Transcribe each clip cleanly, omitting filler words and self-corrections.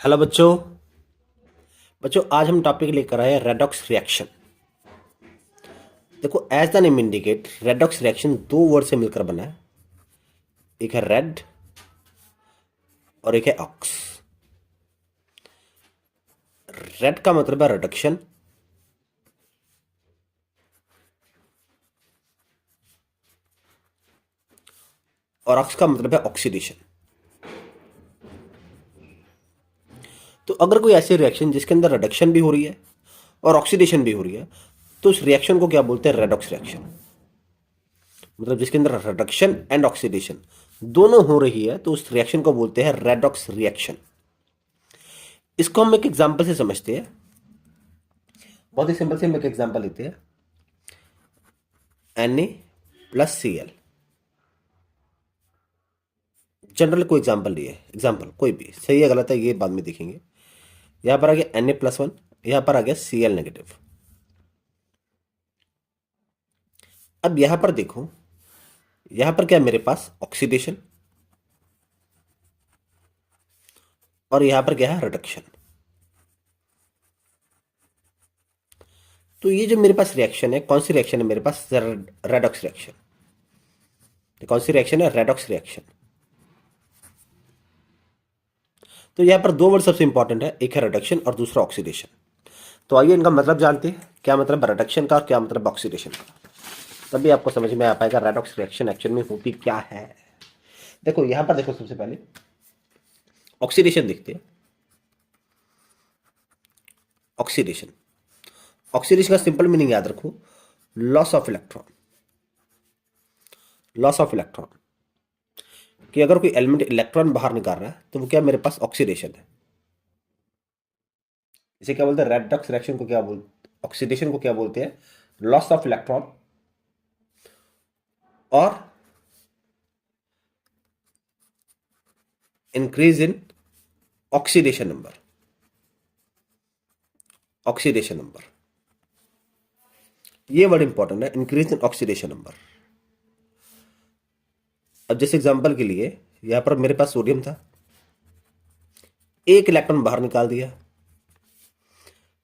Hello बच्चों। बच्चों आज हम टॉपिक लेकर आए रेडॉक्स रिएक्शन। देखो as the name indicate redox reaction दो वर्ड से मिलकर बना है। एक है रेड और एक है ऑक्स। रेड का मतलब है रिडक्शन और ऑक्स का मतलब है ऑक्सीडेशन। तो अगर कोई ऐसी रिएक्शन जिसके अंदर रिडक्शन भी हो रही है और ऑक्सीडेशन भी हो रही है तो उस रिएक्शन को क्या बोलते हैं? Redox reaction. मतलब जिसके अंदर रिडक्शन एंड ऑक्सीडेशन दोनों हो रही है तो उस रिएक्शन को बोलते हैं रेडॉक्स रिएक्शन। इसको हम एक एग्जांपल से समझते हैं। बहुत ही सिंपल से हम एक एग्जांपल लेते हैं। Na+Cl। जनरल कोई एग्जांपल लिए, एग्जांपल कोई भी सही है गलत है ये बाद में देखेंगे। यहां पर आ गया Na+1, यहां पर आ गया Cl-। अब यहां पर देखो, यहां पर क्या है मेरे पास? ऑक्सीडेशन और यहां पर क्या है? रिडक्शन। तो ये जो मेरे पास रिएक्शन है, कौन सी रिएक्शन है मेरे पास? Redox reaction. कौन सी रिएक्शन है? Redox reaction. तो यहां पर दो वर्ड सबसे इंपॉर्टेंट है, एक है रिडक्शन और दूसरा ऑक्सीडेशन। तो आइए इनका मतलब जानते हैं, क्या मतलब रिडक्शन का और क्या मतलब ऑक्सीडेशन का। तभी आपको समझ में आ पाएगा रेडॉक्स रिएक्शन एक्चुअल में होती क्या है। देखो यहां पर देखो, सबसे पहले ऑक्सीडेशन देखते हैं। ऑक्सीडेशन, ऑक्सीडेशन का सिंपल मीनिंग याद रखो, loss of electron. Loss of electron कि अगर कोई एलिमेंट इलेक्ट्रॉन बाहर निकाल रहा है तो वो क्या मेरे पास? ऑक्सीडेशन है। इसे क्या बोलते हैं? रेडॉक्स रिएक्शन को क्या बोलते? ऑक्सीडेशन को क्या बोलते हैं? लॉस ऑफ इलेक्ट्रॉन और increase in oxidation number. Oxidation number ये वर्ड इंपॉर्टेंट है, इंक्रीज इन ऑक्सीडेशन नंबर। अब जैसे एग्जांपल के लिए यहां पर मेरे पास सोडियम था, एक इलेक्ट्रॉन बाहर निकाल दिया।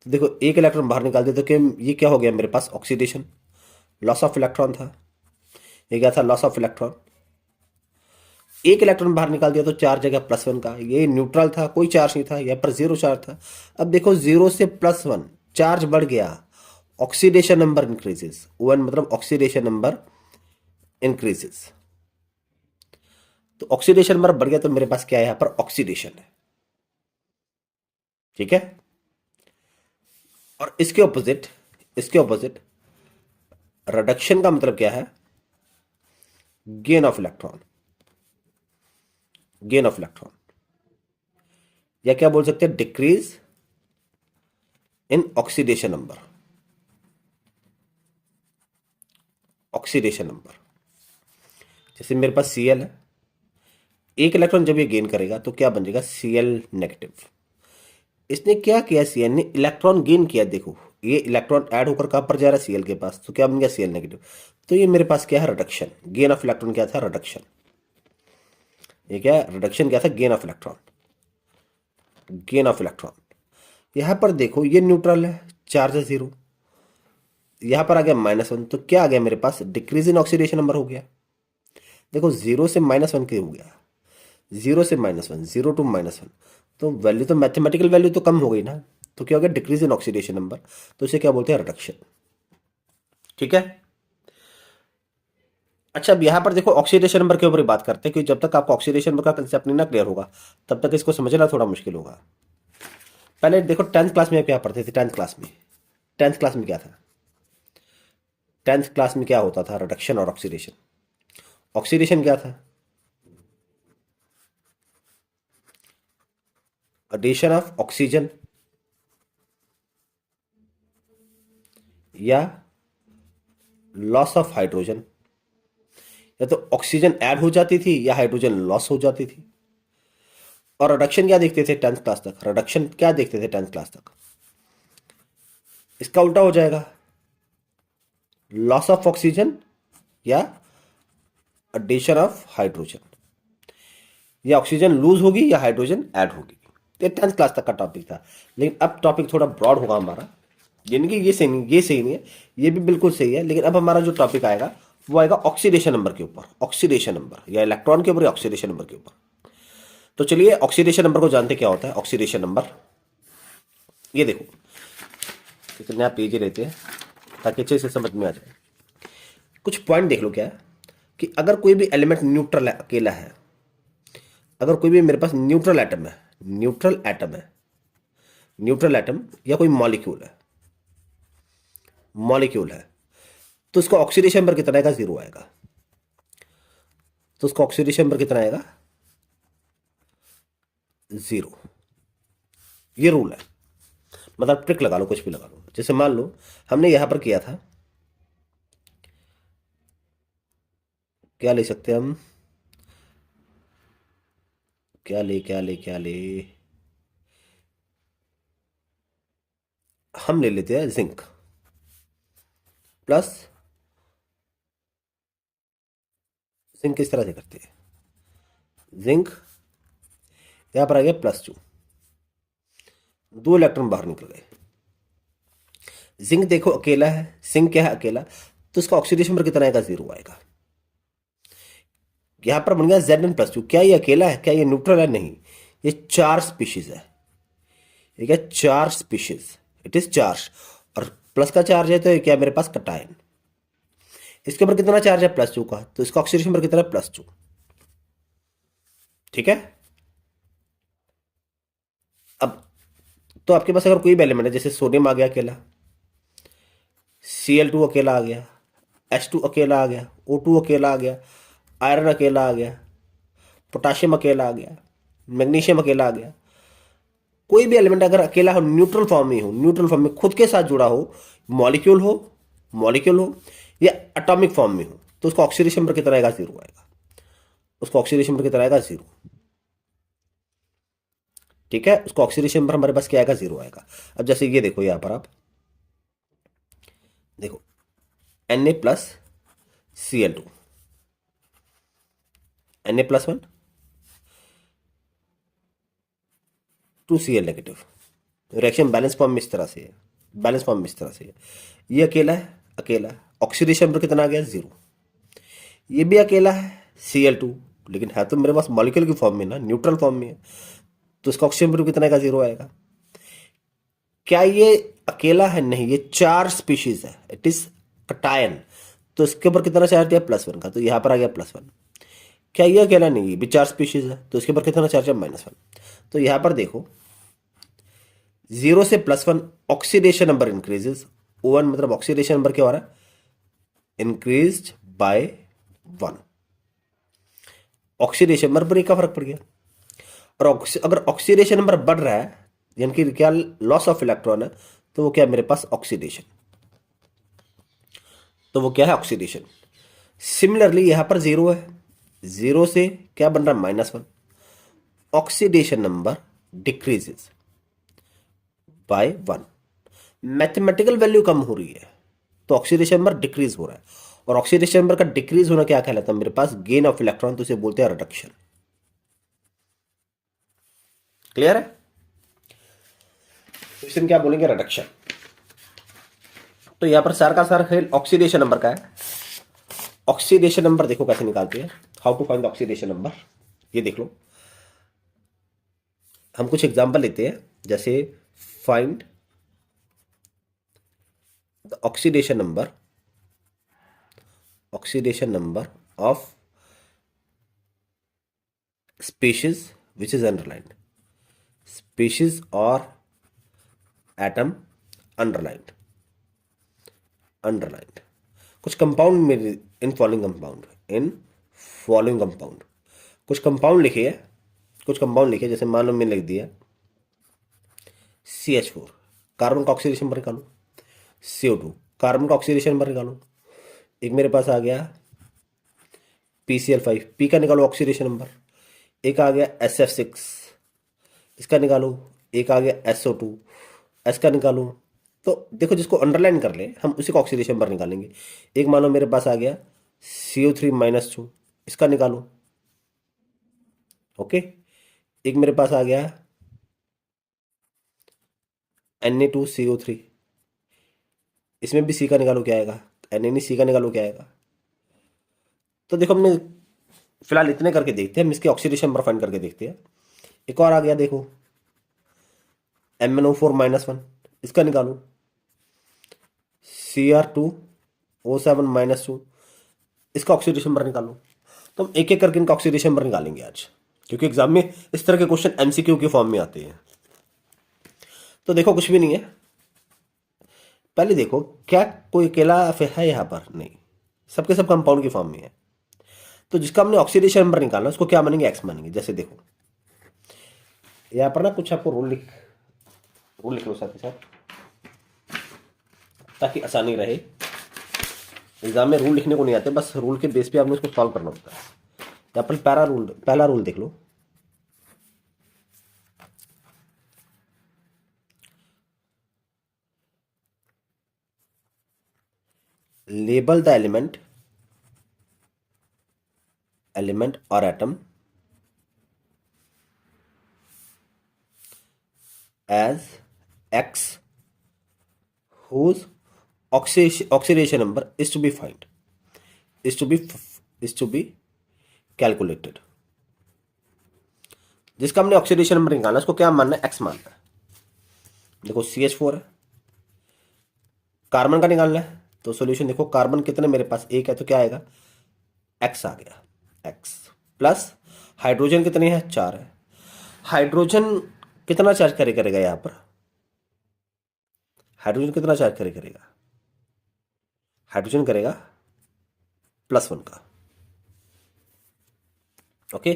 तो देखो एक इलेक्ट्रॉन बाहर निकाल दिया तो क्या ये क्या हो गया मेरे पास? ऑक्सीडेशन। लॉस ऑफ इलेक्ट्रॉन था, ये क्या था? Loss of electron. एक इलेक्ट्रॉन बाहर निकाल दिया तो चार्ज जगह +1 का, ये न्यूट्रल था, कोई चार्ज नहीं था, यहाँ पर 0 चार्ज था। अब देखो 0 से +1 चार्ज बढ़ गया, ऑक्सीडेशन नंबर इंक्रीजेस। वन मतलब ऑक्सीडेशन नंबर इंक्रीजेस। तो ऑक्सीडेशन नंबर बढ़ गया तो मेरे पास क्या है? यहाँ पर ऑक्सीडेशन है। ठीक है। और इसके ऑपोजिट, इसके ऑपोजिट रिडक्शन का मतलब क्या है? Gain of electron. Gain of electron या क्या बोल सकते हैं? Decrease in oxidation number. Oxidation number जैसे मेरे पास Cl है, एक इलेक्ट्रॉन जब ये गेन करेगा तो क्या बन जाएगा? Cl-। इसने क्या किया? Cl ने इलेक्ट्रॉन गेन किया। देखो ये इलेक्ट्रॉन ऐड होकर कहां पर जा रहा है? Cl के पास, तो क्या बन गया? Cl-। तो ये मेरे पास क्या है? रिडक्शन। गेन ऑफ इलेक्ट्रॉन क्या था? रिडक्शन। ये क्या है? रिडक्शन क्या था? Gain of electron. Gain of electron. यहां पर देखो ये न्यूट्रल है, चार्ज है 0, यहां पर आ गया -1 तो क्या आ गया मेरे पास? डिक्रीज इन ऑक्सीडेशन नंबर हो गया। देखो 0 से -1 के हो गया, 0 से -1, 0 to -1, तो वैल्यू तो मैथमेटिकल वैल्यू तो कम हो गई ना। तो क्या हो गया? Decrease in oxidation number. तो इसे क्या बोलते हैं? रिडक्शन। ठीक है। अच्छा अब यहां पर देखो ऑक्सीडेशन नंबर के ऊपर ही बात करते हैं, क्योंकि जब तक आपको ऑक्सीडेशन नंबर का कंसेप्ट नहीं ना क्लियर होगा तब तक इसको समझना थोड़ा मुश्किल होगा। पहले देखो 10th क्लास में क्या पढ़ते थे? 10th क्लास में, 10th क्लास में क्या था? 10th क्लास में क्या होता था? रिडक्शन और ऑक्सीडेशन। ऑक्सीडेशन क्या था? एडिशन ऑफ ऑक्सीजन या लॉस ऑफ हाइड्रोजन। या तो ऑक्सीजन ऐड हो जाती थी या हाइड्रोजन लॉस हो जाती थी। और रिडक्शन क्या देखते थे 10th क्लास तक? रिडक्शन क्या देखते थे 10th क्लास तक? इसका उल्टा हो जाएगा, लॉस ऑफ ऑक्सीजन या एडिशन ऑफ हाइड्रोजन। या ऑक्सीजन लूज होगी या हाइड्रोजन ऐड होगी। ये 10th क्लास तक का टॉपिक था, लेकिन अब टॉपिक थोड़ा ब्रॉड होगा हमारा, यानी कि ये सही नहीं, ये सही नहीं है, ये भी बिल्कुल सही है, लेकिन अब हमारा जो टॉपिक आएगा वो आएगा ऑक्सीडेशन नंबर के ऊपर, ऑक्सीडेशन नंबर या इलेक्ट्रॉन के ऊपर या ऑक्सीडेशन नंबर के ऊपर। तो चलिए ऑक्सीडेशन नंबर को जानते क्या होता है। ऑक्सीडेशन नंबर, ये देखो कितने आप पेज लेते हैं ताकि अच्छे से समझ में आ जाए। कुछ पॉइंट देख लो क्या है कि अगर कोई भी एलिमेंट न्यूट्रल है, अकेला है, अगर कोई भी मेरे पास न्यूट्रल एटम है, न्यूट्रल एटम है, न्यूट्रल एटम या कोई मॉलिक्यूल है, मॉलिक्यूल है, तो उसका ऑक्सीडेशन नंबर कितना आएगा? 0 आएगा। तो उसका ऑक्सीडेशन नंबर कितना आएगा? 0। ये रूल है, मतलब ट्रिक लगा लो, कुछ भी लगा लो। जैसे मान लो हमने यहां पर किया था, क्या ले सकते हैं हम, क्या ले हम ले लेते हैं जिंक प्लस, जिंक किस तरह से करते हैं, जिंक यहां पर आ गया +2, 2 इलेक्ट्रॉन बाहर निकल गए। जिंक देखो अकेला है, जिंक क्या है? अकेला, तो उसका ऑक्सीडेशन नंबर कितना आएगा? 0 आएगा। यहां पर बन गया Zn+2, क्या ये अकेला है? क्या ये न्यूट्रल है? नहीं, ये 4 स्पीशीज है। ये क्या? 4 स्पीशीज, इट इज चार्ज, और प्लस का चार्ज है तो ये क्या मेरे पास? कटायन। इसके ऊपर कितना चार्ज है? +2 का, तो इसका ऑक्सीडेशन नंबर कितना है? +2। ठीक है। अब तो आपके पास अगर कोई भी एलिमेंट है, जैसे सोडियम आ गया अकेला, Cl2 अकेला आ गया, H2 अकेला आ गया, O2 अकेला आ गया, आयरन अकेला आ गया, पोटाशियम अकेला आ गया, मैग्नीशियम अकेला आ गया, कोई भी एलिमेंट अगर अकेला हो, न्यूट्रल फॉर्म में हो, न्यूट्रल फॉर्म में खुद के साथ जुड़ा हो, मॉलिक्यूल हो, मॉलिक्यूल हो या एटॉमिक फॉर्म में हो, तो उसका ऑक्सीडेशन नंबर कितना आएगा? 0 आएगा। उसका ऑक्सीडेशन नंबर कितना आएगा? 0। ठीक है, उसका ऑक्सीडेशन नंबर हमारे पास क्या आएगा? 0 आएगा। अब जैसे ये देखो, यहां पर आप देखो Na+Cl2, Na+1 2Cl-, reaction balance form में इस तरह से है, बैलेंस फॉर्म में इस तरह से है। ये अकेला है, अकेला, ऑक्सीडेशन नंबर कितना आ गया? 0। ये भी अकेला है, Cl2, लेकिन है तो मेरे पास मॉलिक्यूल की फॉर्म में ना, न्यूट्रल फॉर्म में है, तो इसका ऑक्सीजन नंबर कितना आएगा? 0 आएगा। क्या ये अकेला है? नहीं, ये 4 स्पीशीज है, इट इज कटायन, तो इसके ऊपर कितना चार्ज दिया? +1 का, तो यहां पर आ गया +1। क्या ये अकेला? नहीं, ये भी 4 स्पीशीज है, तो इसके ऊपर कितना चार्ज है? -1। तो यहां पर देखो 0 से +1 ऑक्सीडेशन नंबर इंक्रीजेस, O1 मतलब ऑक्सीडेशन नंबर क्या हो रहा है? Increased by 1। ऑक्सीडेशन नंबर पर एक का फर्क पड़ गया। और अगर ऑक्सीडेशन नंबर बढ़ रहा है, यानी कि क्या लॉस ऑफ इलेक्ट्रॉन है, तो वो क्या है मेरे पास? ऑक्सीडेशन। तो वो क्या है? ऑक्सीडेशन। सिमिलरली यहां पर 0 है, 0 से क्या बन रहा है? -1। Oxidation number decreases by 1, mathematical value कम हो रही है, तो ऑक्सीडेशन नंबर डिक्रीज हो रहा है, और ऑक्सीडेशन नंबर का डिक्रीज होना क्या कहलाता है मेरे पास? गेन ऑफ इलेक्ट्रॉन, तो इसे बोलते हैं रिडक्शन। क्लियर है? तो इसे क्या बोलेंगे? रिडक्शन। तो यहां पर सार का सार खेल ऑक्सीडेशन नंबर का है। ऑक्सीडेशन नंबर देखो कैसे निकालते हैं, how to find oxidation number, ये देख लो। हम कुछ एग्जांपल लेते हैं, जैसे find the oxidation number of species which is underlined, species or atom underlined, underlined। कुछ कंपाउंड में, इन फॉलोइंग कंपाउंड कुछ कंपाउंड लिखे है, कुछ कंपाउंड लिखे, जैसे मान लो मैंने लिख दिया CH4, कार्बन का ऑक्सीडेशन नंबर निकालो, CO2 कार्बन का ऑक्सीडेशन नंबर निकालो, एक मेरे पास आ गया PCl5, P का निकालो ऑक्सीडेशन नंबर, एक आ गया SF6, इसका निकालो, एक आ गया SO2, एस का निकालो। तो देखो जिसको अंडरलाइन कर ले हम उसी का ऑक्सीडेशन नंबर निकालेंगे। एक मान लो मेरे पास आ गया CO3-2, इसका निकालो। ओके, एक मेरे पास आ गया Na2CO3, इसमें भी C का निकालो क्या आएगा, NaC का निकालो क्या आएगा। तो देखो हमने फिलहाल इतने करके देखते हैं, हम इसके ऑक्सीडेशन नंबर फाइंड करके देखते हैं। एक और आ गया देखो, MnO4-1, इसका निकालो, Cr2O7-2, इसका ऑक्सीडेशन नंबर निकालो। तो हम एक एक करके इनका ऑक्सीडेशन नंबर निकालेंगे आज, क्योंकि एग्जाम में इस तरह के क्वेश्चन MCQ के फॉर्म में आते हैं। तो देखो कुछ भी नहीं है, पहले देखो क्या कोई अकेला है यहाँ पर, नहीं, सबके सब कंपाउंड के फॉर्म में है। तो जिसका हमने ऑक्सीडेशन नंबर निकालना उसको क्या मानेंगे, एक्स मानेंगे। जैसे देखो यहाँ पर ना कुछ आपको रूल लिख लो साथ ही साथ, ताकि आसानी रहे। एग्जाम में रूल लिखने को नहीं आते, बस रूल के बेस पे आपने उसको सॉल्व करना होता है। यहाँ पर पहला रूल देख लो, लेबल द एलिमेंट और atom as X whose oxidation number is to be calculated। जिसका हमने ऑक्सीडेशन नंबर निकालना है उसको क्या मानना है, X मानना है। देखो CH4 है, कार्बन का निकालना है, तो सॉल्यूशन देखो कार्बन कितने मेरे पास, एक है, तो क्या आएगा, X आ गया, X प्लस हाइड्रोजन कितने हैं, 4 है। हाइड्रोजन कितना चार्ज करेगा यहां पर, हाइड्रोजन कितना चार्ज करेगा, हाइड्रोजन करेगा +1 का, okay,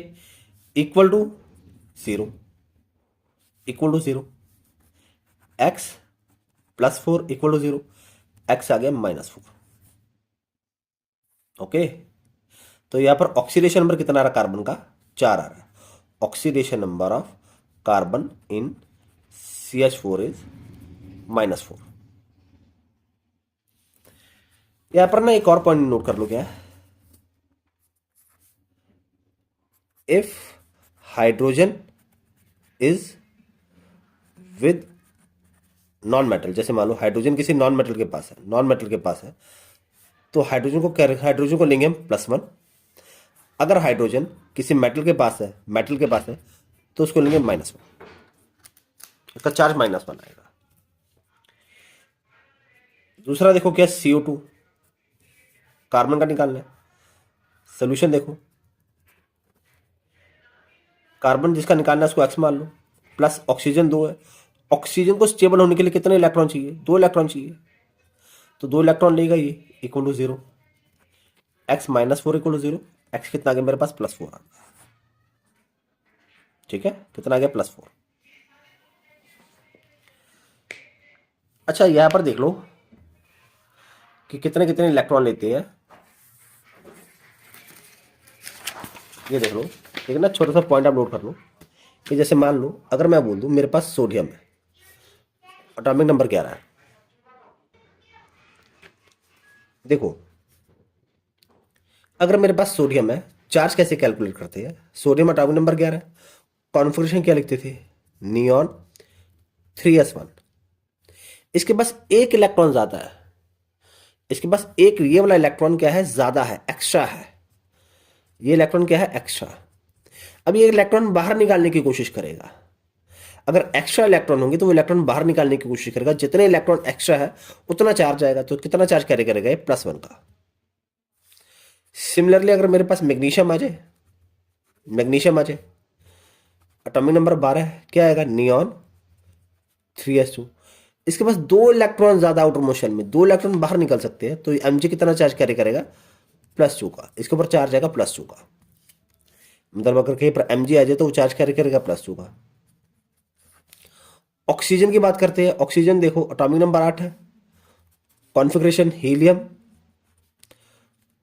equal to 0, x +4 equal to 0, x आ गया -4, ओके। तो यहां पर ऑक्सीडेशन नंबर कितना आ रहा कार्बन का, 4 आ रहा है। Oxidation number of carbon in CH4 is -4। यहां पर ना एक और पॉइंट नोट कर लो, क्या है, if hydrogen is with non metal, जैसे मान लो हाइड्रोजन किसी नॉन मेटल के पास है, तो हाइड्रोजन को लेंगे हम +1। अगर हाइड्रोजन किसी मेटल के पास है तो उसको लेंगे -1, इसका चार्ज -1 आएगा। दूसरा देखो क्या, CO2 कार्बन का निकालना है, सोल्यूशन देखो, कार्बन जिसका निकालना है उसको X मान लो, प्लस ऑक्सीजन 2 है। ऑक्सीजन को स्टेबल होने के लिए कितने इलेक्ट्रॉन चाहिए, 2 इलेक्ट्रॉन चाहिए, तो 2 इलेक्ट्रॉन लेगा ये, equal to 0, X -4 equal to 0, X कितना आ गया मेरे पास, +4 आ गया, ठीक है, कितना आ गया, +4। अच्छा यहां पर देख लो कि कितने कितने इलेक्ट्रॉन लेते हैं, ये देख लो, ठीक है ना। छोटा सा पॉइंट आप नोट कर लो कि जैसे मान लो अगर मैं बोल दूं मेरे पास सोडियम है, एटॉमिक नंबर 11 है, देखो अगर मेरे पास सोडियम है, चार्ज कैसे कैलकुलेट करते हैं, सोडियम एटॉमिक नंबर 11 है, कॉन्फ़िगरेशन क्या लिखते थे, नियॉन 3s1। इसके पास एक इलेक्ट्रॉन ज्यादा है, इसके पास एक ये वाला इलेक्ट्रॉन क्या है, ज्यादा है, एक्स्ट्रा है, ये इलेक्ट्रॉन क्या है, एक्स्ट्रा। अब ये इलेक्ट्रॉन बाहर निकालने की कोशिश करेगा, अगर एक्स्ट्रा इलेक्ट्रॉन होंगे तो वो इलेक्ट्रॉन बाहर निकालने की कोशिश करेगा, जितने इलेक्ट्रॉन एक्स्ट्रा है उतना चार्ज आएगा, तो कितना चार्ज कैरी करेगा, +1 का। सिमिलरली अगर मेरे पास मैग्नीशियम आ जाए, एटॉमिक नंबर 12 है, क्या आएगा, नियॉन 3s2। इसके पास 2 इलेक्ट्रॉन ज्यादा आउटर मोशन में, 2 इलेक्ट्रॉन बाहर निकल सकते हैं, तो Mg कितना चार्ज कैरी करेगा, +2 का, इसके ऊपर चार्ज आएगा +2 का। मतलब अगर कहीं पर Mg आ जाए तो वो चार्ज कैरी करेगा +2 का। ऑक्सीजन की बात करते हैं, ऑक्सीजन देखो एटॉमिक नंबर 8 है, कॉन्फ़िगरेशन हीलियम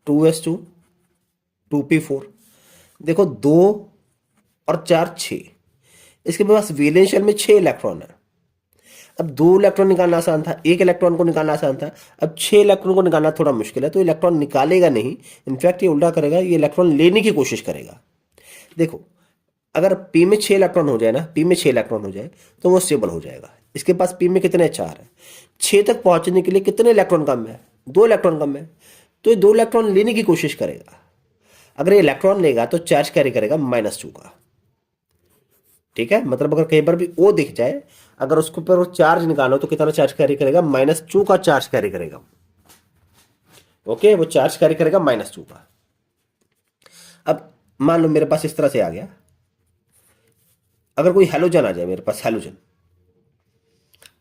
2s2 2p4, देखो 2 और 4 6, इसके पास वैलेंस शेल में 6 इलेक्ट्रॉन है। अब 2 इलेक्ट्रॉन निकालना आसान था, एक इलेक्ट्रॉन को निकालना आसान था, अब 6 इलेक्ट्रॉन को निकालना थोड़ा मुश्किल है, तो इलेक्ट्रॉन निकालेगा नहीं, इनफैक्ट ये उल्टा करेगा, ये इलेक्ट्रॉन लेने की कोशिश करेगा। देखो अगर P में 6 इलेक्ट्रॉन हो जाए ना, तो वो स्टेबल हो जाएगा, इसके पास पी में कितने 4 है, 6 तक पहुंचने के लिए कितने इलेक्ट्रॉन कम है, 2 इलेक्ट्रॉन कम है। तो ये 2 इलेक्ट्रॉन लेने की कोशिश करेगा। अगर ये इलेक्ट्रॉन लेगा तो चार्ज कैरी करेगा -2 का। ठीक है, मतलब अगर कहीं पर भी ओ दिख जाए, अगर उसके ऊपर वो चार्ज निकालो तो कितना चार्ज कैरी करेगा, -2 का चार्ज कैरी करेगा। ओके, वो चार्ज कैरी करेगा -2 का। अब मान लो मेरे पास इस तरह से आ गया, अगर कोई हेलोजन आ जाए मेरे पास, हेलोजन,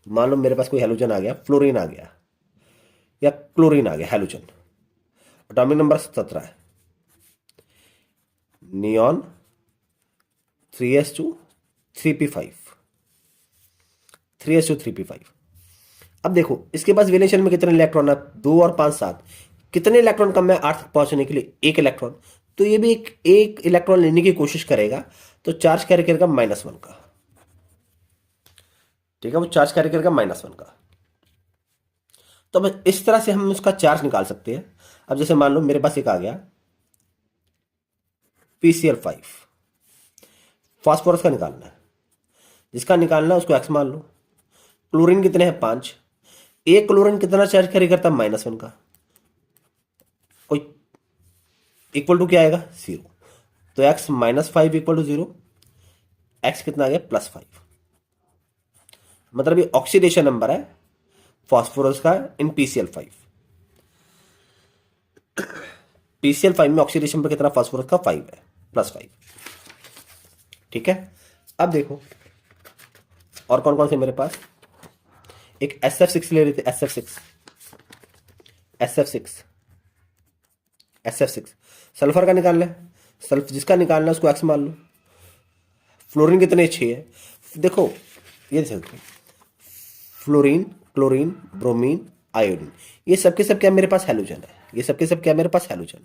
मान लो मेरे पास कोई हेलोजन आ गया, फ्लोरीन आ गया या क्लोरीन आ गया, हेलोजन, एटॉमिक नंबर 17 है, neon 3s2 3p5, 3s2 3p5। अब देखो इसके पास वैलेंस में कितने इलेक्ट्रॉन है, 2 और 5 7, कितने इलेक्ट्रॉन कम है 8 तक पहुंचने के लिए, 1 इलेक्ट्रॉन। तो ये भी एक इलेक्ट्रॉन लेने की कोशिश करेगा, तो चार्ज कैरी करेगा -1 का। ठीक है, वो चार्ज कैरी करेगा -1 का। तो अब इस तरह से हम उसका चार्ज निकाल सकते हैं। अब जैसे मान लो मेरे पास एक आ गया PCl5, फास्फोरस का निकालना है, जिसका निकालना है उसको एक्स मान लो। क्लोरीन कितने हैं 5, एक क्लोरीन कितना चार्ज कैरी करता है -1 का, कोई इक्वल टू क्या आएगा 0। तो x -5 इक्वल टू 0, एक्स कितना आ गया +5। मतलब ये ऑक्सीडेशन नंबर है फास्फोरस का इन PCl5। PCl5 में ऑक्सीडेशन पर कितना फास्फोरस का 5 है, +5। ठीक है, अब देखो और कौन कौन से मेरे पास, एक SF6 ले लेते, SF6, SF6, SF6 सल्फर का निकालना है, सल्फ जिसका निकालना है उसको एक्स मान लो। फ्लोरीन कितने 6 है, देखो ये देखो, फ्लोरीन, क्लोरीन, ब्रोमीन, आयोडीन, ये सबके सब क्या मेरे पास हेलोजन है, ये सबके सब क्या मेरे पास हेलोजन,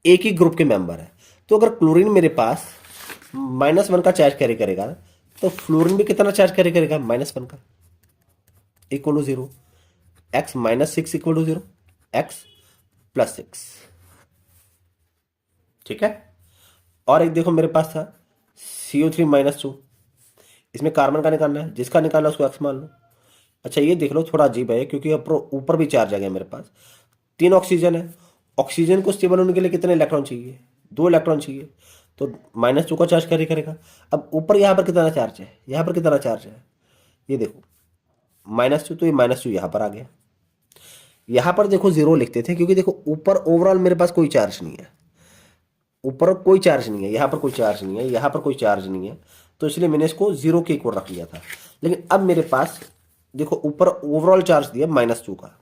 एक ही ग्रुप के मेंबर है। तो अगर क्लोरीन मेरे पास -1 का चार्ज कैरी करेगा, तो फ्लोरीन भी कितना चार्ज कैरी करेगा -1 का, equal to 0। X -6 equal to 0, X +6। ठीक है, और एक देखो मेरे पास था CO3 - 2, इसमें कार्बन का निकालना है, जिसका निकालना है उसको एक्स मान लो। अच्छा ये देख लो, थोड़ा अजीब है क्योंकि ऊपर भी चार्ज आ गया मेरे पास, 3 ऑक्सीजन है, ऑक्सीजन को स्टेबल होने के लिए कितने इलेक्ट्रॉन चाहिए, 2 इलेक्ट्रॉन चाहिए, तो -2 का चार्ज कैरी करेगा। अब ऊपर यहाँ पर कितना चार्ज है, यहाँ पर कितना चार्ज है, ये देखो -2, तो ये -2 यहाँ पर आ गया। यहाँ पर देखो 0 लिखते थे क्योंकि देखो ऊपर ओवरऑल मेरे पास कोई चार्ज नहीं है, ऊपर कोई चार्ज नहीं है, यहाँ पर कोई चार्ज नहीं है, यहाँ पर कोई चार्ज नहीं है, तो इसलिए मैंने इसको 0 के इक्वल रख लिया था। लेकिन अब मेरे पास देखो ऊपर ओवरऑल चार्ज दिया -2 का,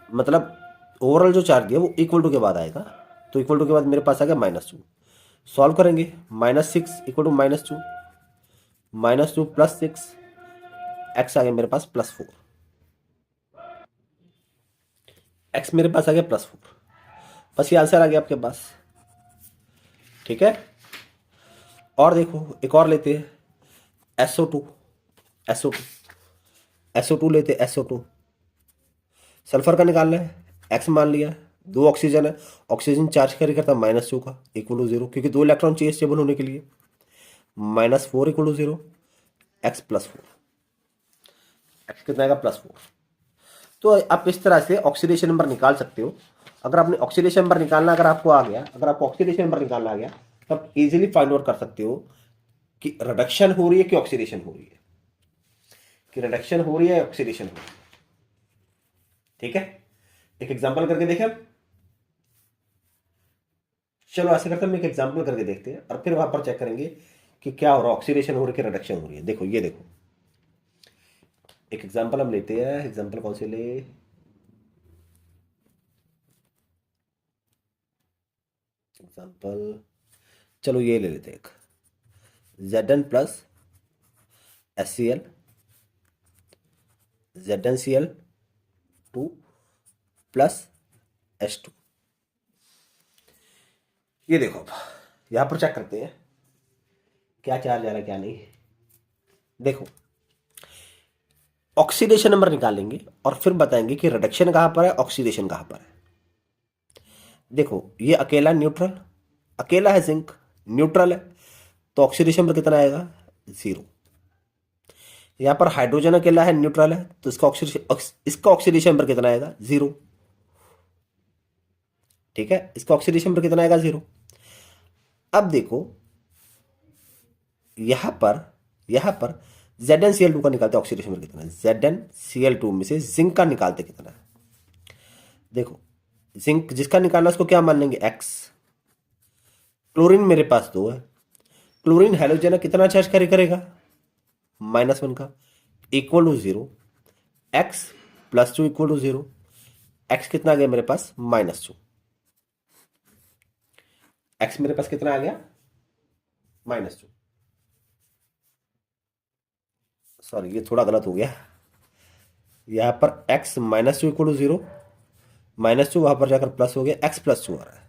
मतलब ओवरऑल जो चार्ज दिया वो इक्वल टू के बाद आएगा, तो इक्वल टू के बाद मेरे पास आ गया -2। सॉल्व करेंगे, -6 इक्वल टू -2, -2 +6, एक्स आ गया मेरे पास +4, एक्स मेरे पास आ गया +4। बस ये आंसर आ गया आपके पास। ठीक है, और देखो एक और लेते हैं SO2, SO2, SO2 लेते SO2, सल्फर का निकालना है, एक्स मान लिया, 2 ऑक्सीजन है, ऑक्सीजन चार्ज कैरी करता है -2 का, इक्वल टू 0, क्योंकि 2 इलेक्ट्रॉन चाहिए स्टेबल होने के लिए, -4 इक्वल टू 0, एक्स +4, एक्स कितना आएगा +4। तो आप इस तरह से ऑक्सीडेशन नंबर निकाल सकते हो। अगर आपने ऑक्सीडेशन नंबर निकालना अगर आपको आ गया, अगर आपको ऑक्सीडेशन नंबर निकालना आ गया, तो आप इजीली फाइंड आउट कर सकते हो कि रिडक्शन हो रही है कि ऑक्सीडेशन हो रही है, कि रिडक्शन हो रही है या ऑक्सीडेशन हो रही है। ठीक है, एक एग्जांपल करके देखें हम। चलो ऐसे करते हैं, हम एक एग्जांपल करके देखते हैं और फिर वहां पर चेक करेंगे कि क्या हो रहा है, ऑक्सीडेशन हो रही है कि रिडक्शन हो रही है। देखो ये देखो, एक एग्जांपल हम लेते हैं, एग्जांपल कौन से ले, एग्जांपल चलो ये ले लेते हैं, एक Zn plus HCl, ZnCl2 plus H2। ये देखो, अब यहां पर चेक करते हैं क्या चार्ज आ रहा है क्या नहीं। देखो ऑक्सीडेशन नंबर निकालेंगे और फिर बताएंगे कि रिडक्शन कहां पर है, ऑक्सीडेशन कहां पर है। देखो ये अकेला न्यूट्रल, अकेला है जिंक, न्यूट्रल है, तो ऑक्सीडेशन पर कितना आएगा 0। यहां पर हाइड्रोजन अकेला है, न्यूट्रल है, तो इसका ऑक्सीडेशन नंबर कितना आएगा? 0। ठीक है, इसका ऑक्सीडेशन नंबर कितना आएगा? 0। अब देखो यहां पर ZnCl2 का निकालते ऑक्सीडेशन नंबर कितना है। ZnCl2 में से जिंक का निकालते कितना है। देखो जिंक जिसका निकालना उसको क्या मान लेंगे? X। क्लोरीन मेरे पास 2 है। क्लोरीन हेलोजन कितना चार्ज कैरी करेगा? -1 का, equal to 0। X + 2 equal to 0। X कितना आ गया मेरे पास? -2। X मेरे पास कितना आ गया? -2। सॉरी, ये थोड़ा गलत हो गया। यहां पर X -2 इक्वल टू 0, -2 वहां पर जाकर प्लस हो गया, X + 2 आ रहा है।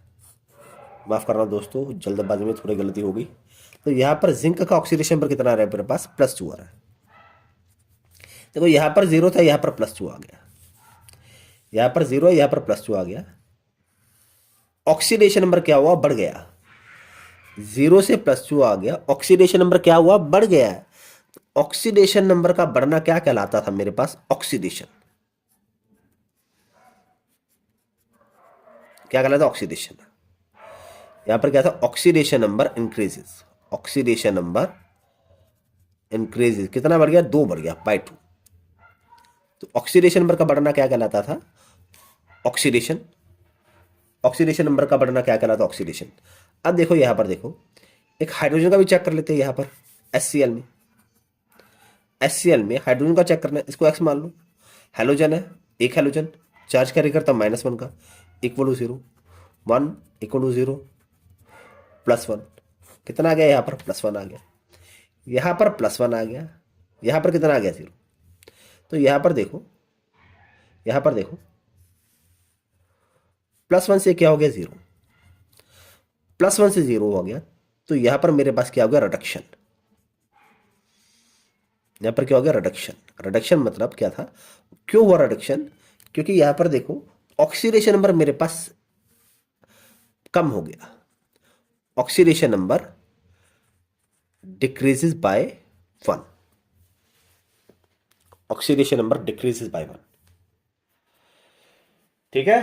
माफ करना दोस्तों, जल्दबाजी में थोड़ी गलती हो गई। तो यहां पर जिंक का ऑक्सीडेशन पर कितना आ रहा है मेरे पास? +2 आ रहा है। देखो यहां पर 0 था, यहां पर +2 आ गया। यहां पर 0 है, यहां पर +2 आ गया। ऑक्सीडेशन नंबर क्या हुआ? बढ़ गया। 0 से +2 आ गया, ऑक्सीडेशन नंबर क्या हुआ? बढ़ गया। ऑक्सीडेशन नंबर का बढ़ना क्या कहलाता था मेरे पास? ऑक्सीडेशन। क्या कहलाता? ऑक्सीडेशन। यहां पर क्या था? Oxidation number increases. Oxidation number increases कितना बढ़ गया? 2 बढ़ गया, /2। तो ऑक्सीडेशन नंबर का बढ़ना क्या कहलाता था? ऑक्सीडेशन। ऑक्सीडेशन नंबर का बढ़ना क्या कहलाता? ऑक्सीडेशन। अब देखो यहां पर देखो, एक हाइड्रोजन का भी चेक कर लेते हैं। यहां पर HCl में, हाइड्रोजन का चेक करना है, इसको X मान लो। हेलोजन है, एक हेलोजन चार्ज कैरी करता -1 का, इक्वल टू 0। 1 इक्वल टू 0 +1 कितना आ गया? यहां पर +1 आ गया। यहां पर +1 आ गया। यहां पर कितना आ गया? 0। तो यहां पर देखो, +1 से क्या हो गया? 0। +1 से 0 हो गया, तो यहां पर मेरे पास क्या हो गया? रिडक्शन। यहां पर क्या हो गया? रिडक्शन। रिडक्शन मतलब क्या था? क्यों हुआ रिडक्शन? क्योंकि यहां पर देखो ऑक्सीडेशन नंबर मेरे पास कम हो गया। Oxidation number decreases by 1। Oxidation number decreases by 1। ठीक है,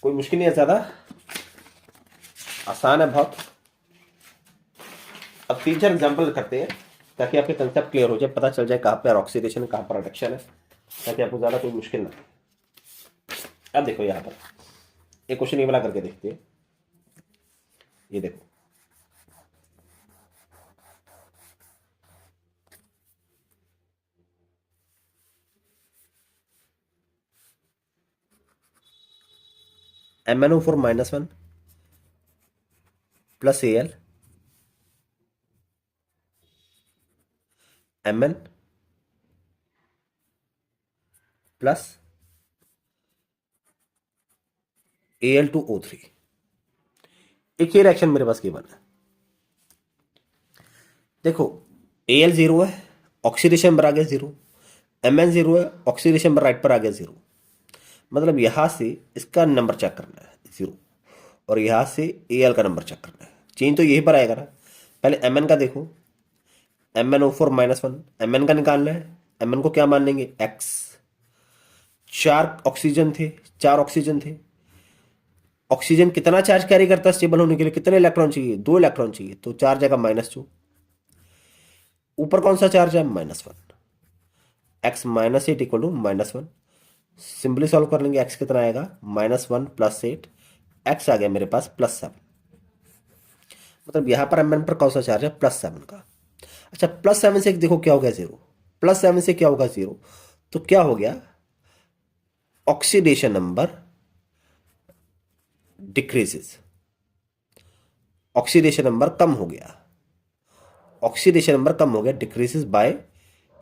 कोई मुश्किल नहीं है, ज्यादा आसान है बहुत। अब 3-4 एग्जाम्पल करते हैं ताकि आपके कंसेप्ट क्लियर हो जाए, पता चल जाए कहां पर ऑक्सीडेशन है, कहां पर रिडक्शन है, ताकि आपको ज्यादा कोई मुश्किल ना। अब देखो यहां पर एक क्वेश्चन ये वाला करके देखते हैं। ये देखो, MnO4 -1 + Al Mn plus Al2O3। एक ही रिएक्शन मेरे पास केवल है। देखो Al 0 है, ऑक्सीडेशन नंबर आ गया 0। Mn 0 है, ऑक्सीडेशन नंबर राइट पर आ गया 0। मतलब यहां से इसका नंबर चेक करना है 0, और यहां से Al का नंबर चेक करना है। चेंज तो यही पर आएगा ना। पहले Mn का देखो, MnO4 -1, Mn का निकालना है। Mn को क्या मान लेंगे? X। 4 ऑक्सीजन थे, 4 ऑक्सीजन थे। ऑक्सीजन कितना चार्ज कैरी करता है स्टेबल होने के लिए? कितने इलेक्ट्रॉन चाहिए? 2 इलेक्ट्रॉन चाहिए, तो 4 जगह -2। ऊपर कौन सा चार्ज है? -1। X -8 equal to -1। Simply solve कर लेंगे। X कितना आएगा? -1 + 8। X आ गया मेरे पास +7। मतलब यहां पर Mn पर कौन सा चार्ज है? +7 का। अच्छा, +7 से देखो क्या हो गया? 0। +7 से क्या होगा? 0। तो क्या हो गया? Oxidation number decreases. Oxidation number कम हो गया। ऑक्सीडेशन नंबर कम हो गया, डिक्रीजेस बाय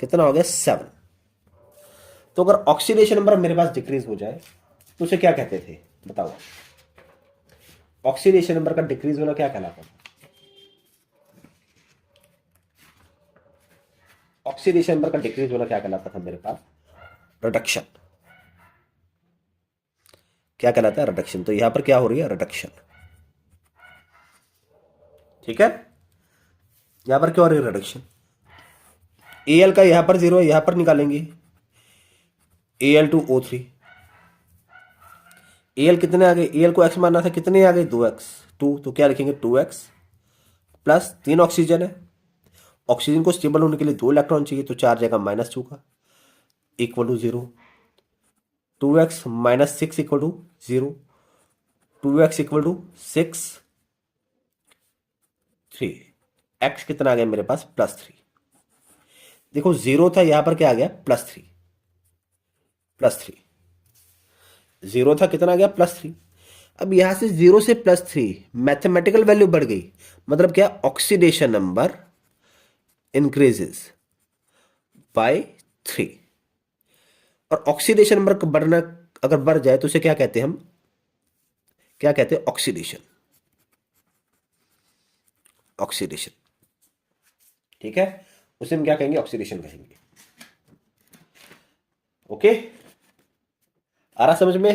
कितना हो गया? 7। तो अगर ऑक्सीडेशन नंबर मेरे पास डिक्रीज हो जाए तो उसे क्या कहते थे? बताओ। ऑक्सीडेशन नंबर का डिक्रीज होना क्या कहलाता है? ऑक्सीडेशन नंबर का डिक्रीज होना क्या कहलाता था मेरे पास? रिडक्शन। क्या कहलाता है? रिडक्शन। तो यहां पर क्या हो रही है? रिडक्शन। ठीक है, यहां पर क्या हो रही है? रिडक्शन। Al का यहां पर 0 है, यहां पर निकालेंगे Al2O3। Al कितने आ गए, Al को x मानना था, कितने आ गए 2x, 2, तो क्या लिखेंगे 2x प्लस 3 ऑक्सीजन है, ऑक्सीजन को स्टेबल होने के लिए 2 इलेक्ट्रॉन चाहिए, तो 4 जाएगा -2 का equal to 0, 2x minus 6 equal to 0, 2x equal to 6, 3, x कितना आ गया मेरे पास +3। देखो 0 था, यहां पर क्या आ गया +3, +3, 0 था, कितना आ गया +3। अब यहां से 0 से +3 मैथमेटिकल वैल्यू बढ़ गई, मतलब क्या, ऑक्सीडेशन नंबर इंक्रीजेस बाय 3। और ऑक्सीडेशन नंबर बढ़ना अगर बढ़ जाए तो उसे क्या कहते हैं हम, क्या कहते हैं, ऑक्सीडेशन, ऑक्सीडेशन, ठीक है, उसे हम क्या कहेंगे, ऑक्सीडेशन कहेंगे। ओके, आ रहा समझ में।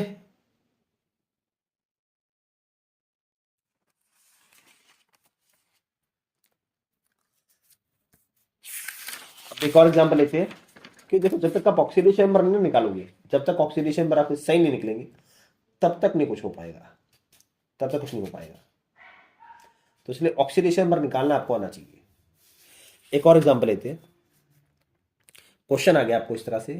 अब एक और एग्जांपल लेते हैं कि देखो, जब तक आप ऑक्सीडेशन नंबर नहीं निकालोगे, जब तक ऑक्सीडेशन नंबर आपके सही नहीं निकलेंगे, तब तक नहीं कुछ हो पाएगा, तब तक कुछ नहीं हो पाएगा। तो इसलिए ऑक्सीडेशन नंबर निकालना आपको आना चाहिए। एक और एग्जांपल लेते हैं, क्वेश्चन आ गया आपको इस तरह से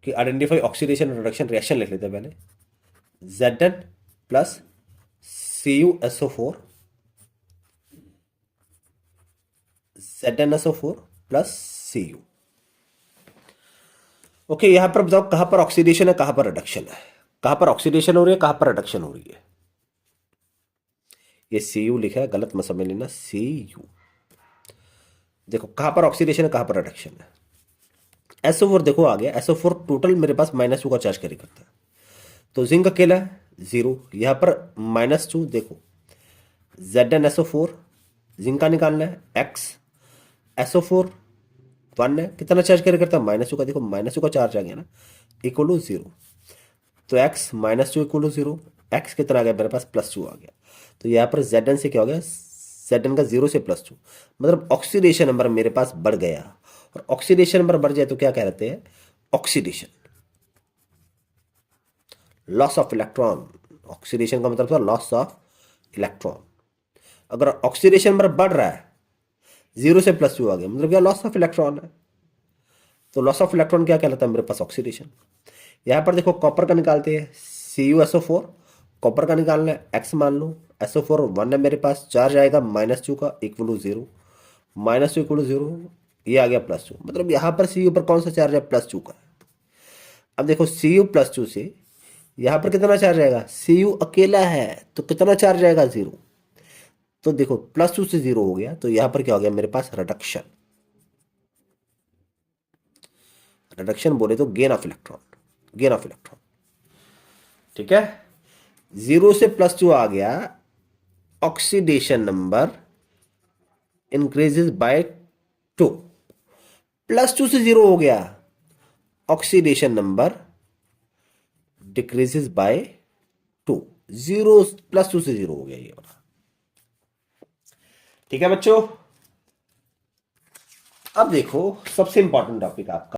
कि आइडेंटिफाई ऑक्सीडेशन रिडक्शन रिएक्शन लिख लेते हैं पहले, Zn plus CuSO4, ZnSO4 plus Cu। Okay, यहां पर बताओ कहां पर ऑक्सीडेशन है, कहां पर रिडक्शन है, कहां पर ऑक्सीडेशन हो रही है, कहां पर रिडक्शन हो रही है। ये Cu लिखा है, गलत मत समझ लेना, Cu। देखो कहां पर ऑक्सीडेशन है, कहां पर रिडक्शन है। SO4 देखो आ गया, SO4 टोटल मेरे पास -2 का चार्ज कैरी करता है, तो जिंक अकेला है 0, यहां पर -2, देखो ZnSO4, जिंक का निकालना है, x, SO4 1 है, कितना चार्ज कैरी करता है -2 का, देखो -2 का चार्ज आ गया ना, इक्वल टू 0, तो x -2 इक्वल टू 0, x कितना आ गया मेरे पास +2 आ गया, तो यहाँ पर Zn से क्या हो गया, Zn का 0 से +2, मतलब ऑक्सीडेशन नंबर मेरे पास बढ़ गया। और ऑक्सीडेशन नंबर बढ़ जाए तो क्या कहते हैं, oxidation, loss of electron. Oxidation का मतलब था लॉस ऑफ इलेक्ट्रॉन। अगर ऑक्सीडेशन नंबर बढ़ रहा है, 0 से +2 आ गया, मतलब क्या, लॉस ऑफ इलेक्ट्रॉन है। तो लॉस ऑफ इलेक्ट्रॉन क्या कहलाता है मेरे पास, ऑक्सीडेशन। यहां पर देखो कॉपर का निकालते हैं, CuSO4, कॉपर का निकालना है, x मान लो, SO4 1 है मेरे पास, चार्ज आएगा -2 का इक्वल टू 0, -2 इक्वल टू 0, ये आ गया +2, मतलब यहां पर Cu पर कौन सा चार्ज है, +2 का। अब देखो Cu +2 से यहां पर कितना चार्ज आएगा, Cu अकेला है तो कितना चार्ज आएगा, 0, तो देखो +2 से 0 हो गया, तो यहां पर क्या हो गया मेरे पास, रिडक्शन। रिडक्शन बोले तो gain of electron, gain of electron, ठीक है। 0 से +2 आ गया, ऑक्सीडेशन नंबर इंक्रीजेस बाय 2, +2 से 0 हो गया, ऑक्सीडेशन नंबर डिक्रीजेस बाय 2, 0 +2 से 0 हो गया ये वाला, ठीक है बच्चों। अब देखो सबसे इंपॉर्टेंट टॉपिक आपका